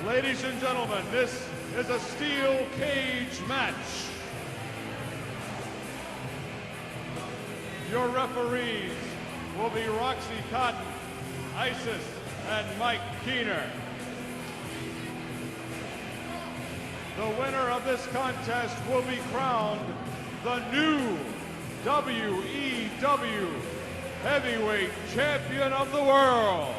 Ladies and gentlemen, this is a steel cage match. Your referees will be Roxy Cotton, Isis, and Mike Keener. The winner of this contest will be crowned the new WEW Heavyweight Champion of the World.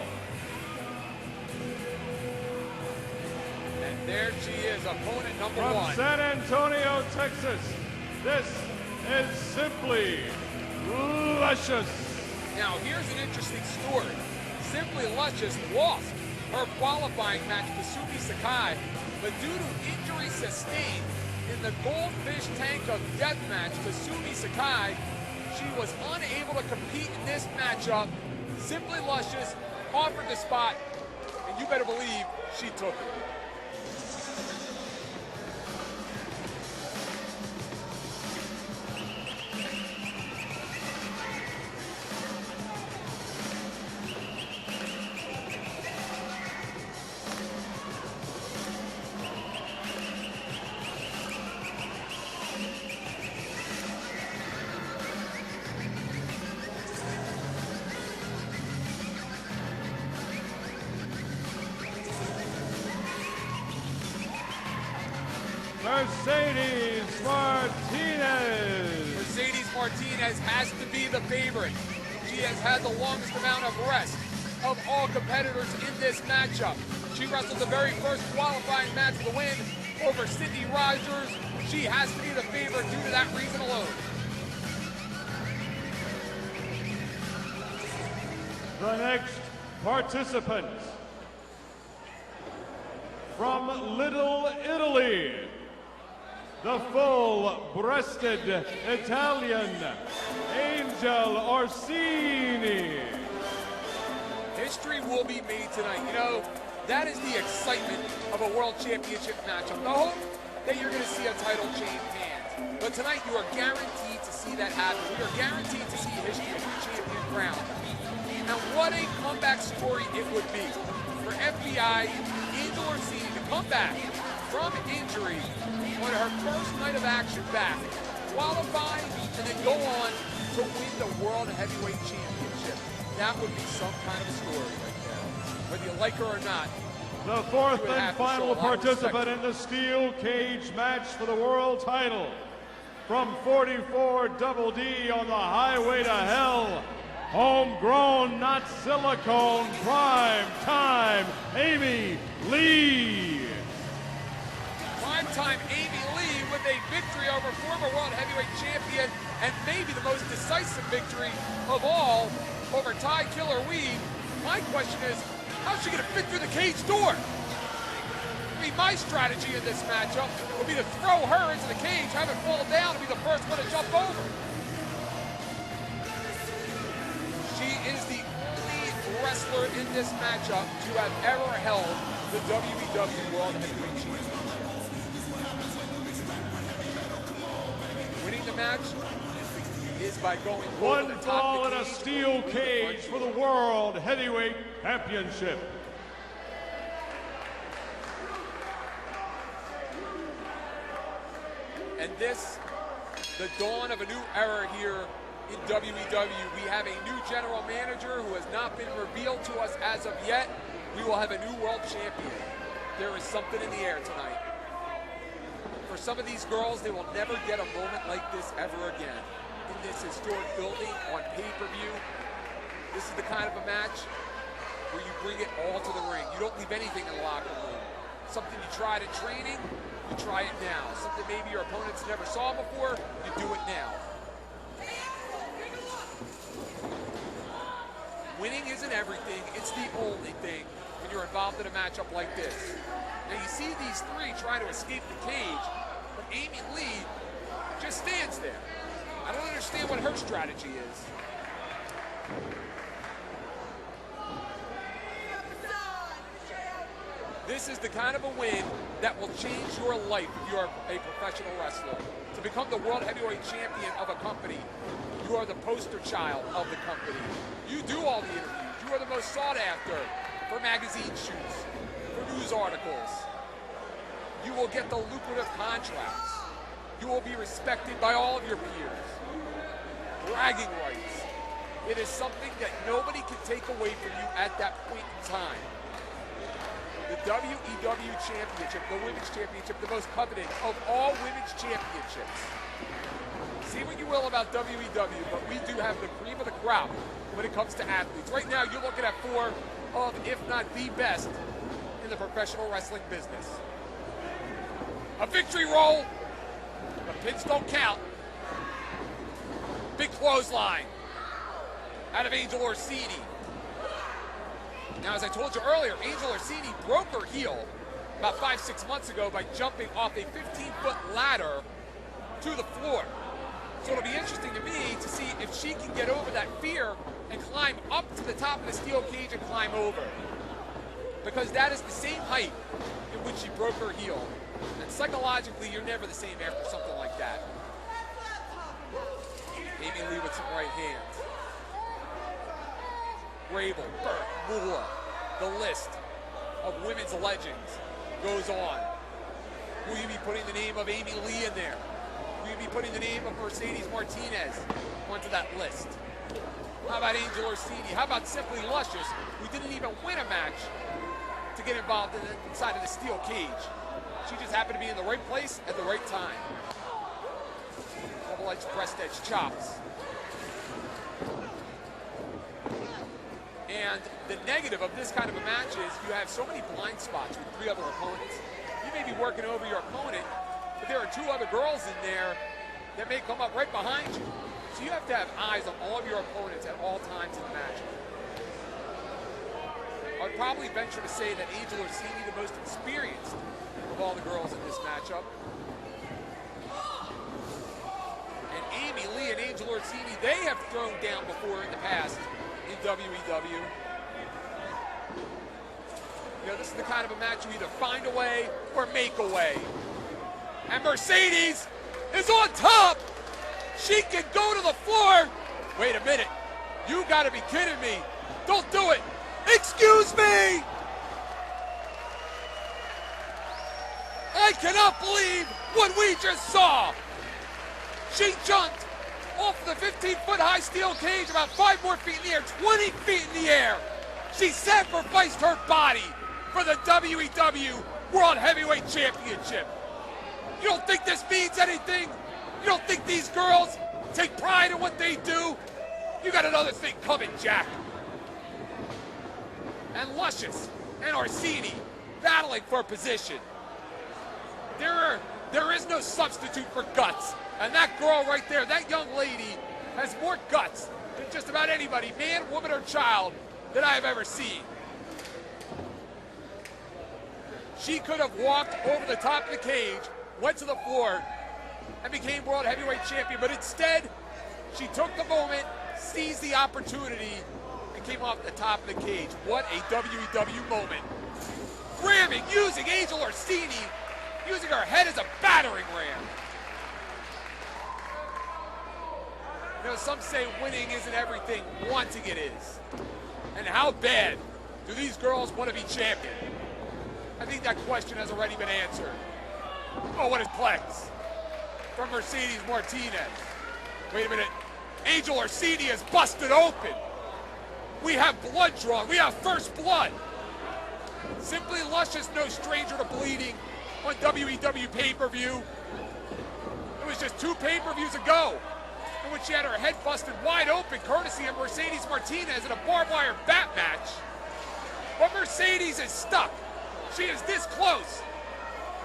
And there she is, opponent number From one. San Antonio, Texas, this is Simply Luscious. Now, here's an interesting story. Simply Luscious lost her qualifying match to Sumi Sakai, but due to injury sustained in the Goldfish Tank of Deathmatch to Sumi Sakai, she was unable to compete in this matchup. Simply Luscious offered the spot, and you better believe she took it. Mercedez Martinez. Mercedez Martinez has to be the favorite. She has had the longest amount of rest of all competitors in this matchup. She wrestled the very first qualifying match to win over Sydney Rogers. She has to be the favorite due to that reason alone. The next participant from Little Italy, the full-breasted Italian Angel Orsini. History will be made tonight. You know, that is the excitement of a World Championship matchup. The hope that you're going to see a title change hands. But tonight you are guaranteed to see that happen. We are guaranteed to see history of the champion crown. Now what a comeback story it would be for FBI Angel Orsini to come back from injury on her first night of action back, qualify, and then go on to win the World Heavyweight Championship. That would be some kind of a story right there. Whether you like her or not. The fourth and final participant in the steel cage match for the world title. From 44 Double D on the highway to hell, homegrown, not silicone, prime time, Amy Lee. Time Amy Lee with a victory over former World Heavyweight Champion and maybe the most decisive victory of all over Ty Killer Weed. My question is, how's she going to fit through the cage door? I mean, my strategy in this matchup would be to throw her into the cage, have it fall down, and be the first one to jump over. She is the only wrestler in this matchup to have ever held the WEW World Heavyweight Championship. Winning the match is by going over the top of the cage. One fall in a steel cage for the World Heavyweight Championship. And this, the dawn of a new era here in WEW. We have a new general manager who has not been revealed to us as of yet. We will have a new world champion. There is something in the air tonight. For some of these girls, they will never get a moment like this ever again. In this historic building on pay-per-view, this is the kind of a match where you bring it all to the ring. You don't leave anything in the locker room. Something you tried in training, you try it now. Something maybe your opponents never saw before, you do it now. Winning isn't everything, it's the only thing when you're involved in a matchup like this. Now you see these three trying to escape the cage, but Amy Lee just stands there. I don't understand what her strategy is. This is the kind of a win that will change your life if you are a professional wrestler. To become the World Heavyweight Champion of a company, you are the poster child of the company. You do all the interviews. You are the most sought after for magazine shoots, for news articles. You will get the lucrative contracts. You will be respected by all of your peers. Bragging rights. It is something that nobody can take away from you at that point in time. The WEW Championship, the Women's Championship, the most coveted of all women's championships. See what you will about WEW, but we do have the cream of the crop when it comes to athletes. Right now, you're looking at 4 of, if not the best, in the professional wrestling business. A victory roll, but pins don't count. Big clothesline out of Angel Orsini. Now, as I told you earlier, Angel Orsini broke her heel about 5-6 months ago by jumping off a 15-foot ladder to the floor. So it'll be interesting to me to see if she can get over that fear and climb up to the top of the steel cage and climb over. Because that is the same height in which she broke her heel. And psychologically, you're never the same after something like that. Amy Lee with some right hands. Grable, Burke, Moolah. The list of women's legends goes on. Will you be putting the name of Amy Lee in there? Will you be putting the name of Mercedez Martinez onto that list? How about Angel Orsini? How about simply Luscious, who didn't even win a match to get involved inside of the steel cage? She just happened to be in the right place at the right time. Double-edged breast edge chops. And the negative of this kind of a match is you have so many blind spots with 3 other opponents. You may be working over your opponent, but there are 2 other girls in there that may come up right behind you. So you have to have eyes on all of your opponents at all times in the match. I'd probably venture to say that Angel Orsini, the most experienced of all the girls in this matchup. And Amy Lee and Angel Orsini, they have thrown down before in the past in WEW. You know, this is the kind of a match you either find a way or make a way. And Mercedes is on top. She can go to the floor. Wait a minute. You gotta be kidding me. Don't do it. Excuse me. I cannot believe what we just saw. She jumped off the 15-foot high steel cage, about 5 more feet in the air, 20 feet in the air. She sacrificed her body for the WEW World Heavyweight Championship. You don't think this means anything? You don't think these girls take pride in what they do? You got another thing coming, Jack. And Luscious and Orsini battling for position. There is no substitute for guts. And that girl right there, that young lady, has more guts than just about anybody, man, woman, or child, that I have ever seen. She could have walked over the top of the cage, went to the floor, and became World Heavyweight Champion, but instead, she took the moment, seized the opportunity, and came off the top of the cage. What a WEW moment. Ramming, using Angel Orsini, using her head as a battering ram. You know, some say winning isn't everything, wanting it is. And how bad do these girls want to be champion? I think that question has already been answered. Oh, what is Plex from Mercedez Martinez? Wait a minute. Angel Orsini is busted open. We have blood drawn. We have first blood. Simply Luscious, no stranger to bleeding on WEW pay-per-view. It was just 2 pay-per-views ago in which she had her head busted wide open, courtesy of Mercedez Martinez in a barbed wire bat match. But Mercedes is stuck. She is this close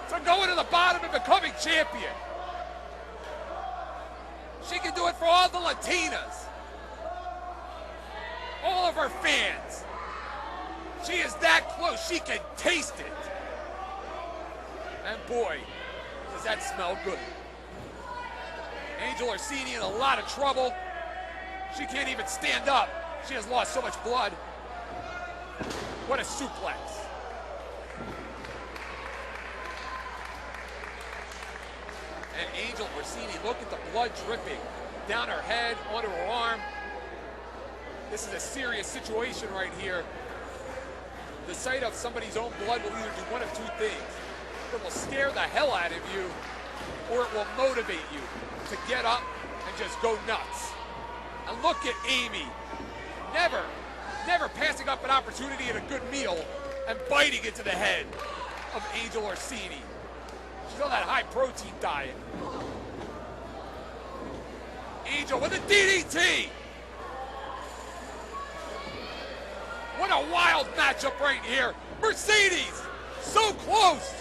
to going to the bottom and becoming champion. She can do it for all the Latinas, all of her fans. She is that close, she can taste it. And boy, does that smell good. Angel Orsini in a lot of trouble. She can't even stand up. She has lost so much blood. What a suplex. And Angel Orsini, look at the blood dripping down her head, onto her arm. This is a serious situation right here. The the sight of somebody's own blood will either do one of two things. It will scare the hell out of you, or it will motivate you to get up and just go nuts. And look at Amy, never passing up an opportunity at a good meal and biting into the head of Angel Orsini. She's on that high protein diet. Angel with a DDT. What a wild matchup right here. Mercedes, so close.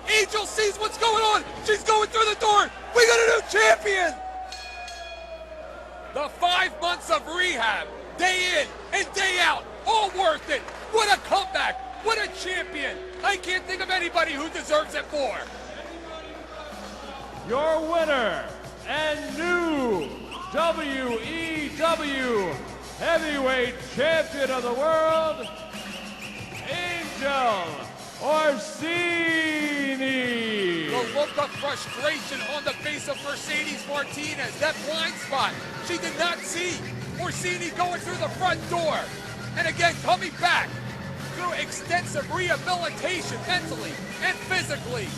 Angel sees what's going on. She's going through the door. We got a new champion. The 5 months of rehab, day in and day out, all worth it. What a comeback. What a champion. I can't think of anybody who deserves it more. Your winner and new WEW Heavyweight Champion of the World, Angel Orsini. The look of frustration on the face of Mercedez Martinez, that blind spot. She did not see Orsini going through the front door. And again, coming back through extensive rehabilitation mentally and physically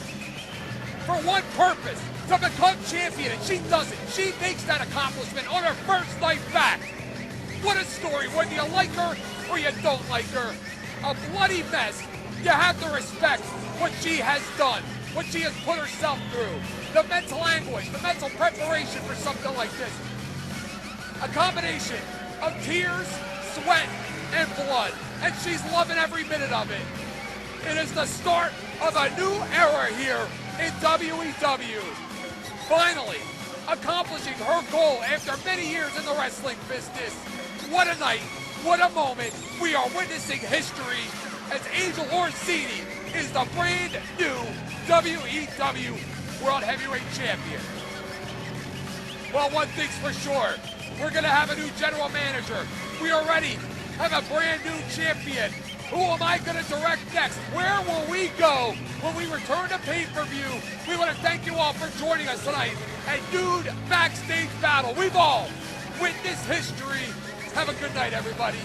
for one purpose, to become champion, and she does it. She makes that accomplishment on her first night back. What a story, whether you like her or you don't like her. A bloody mess. You have to respect what she has done, what she has put herself through, the mental anguish, the mental preparation for something like this. A combination of tears, sweat, and blood, and she's loving every minute of it. It is the start of a new era here in WEW. Finally, accomplishing her goal after many years in the wrestling business. What a night, what a moment. We are witnessing history as Angel Orsini is the brand new WEW World Heavyweight Champion. Well, one thing's for sure, we're gonna have a new general manager. We already have a brand new champion. Who am I going to direct next? Where will we go when we return to pay-per-view? We want to thank you all for joining us tonight at Nude Backstage Battle. We've all witnessed history. Have a good night, everybody.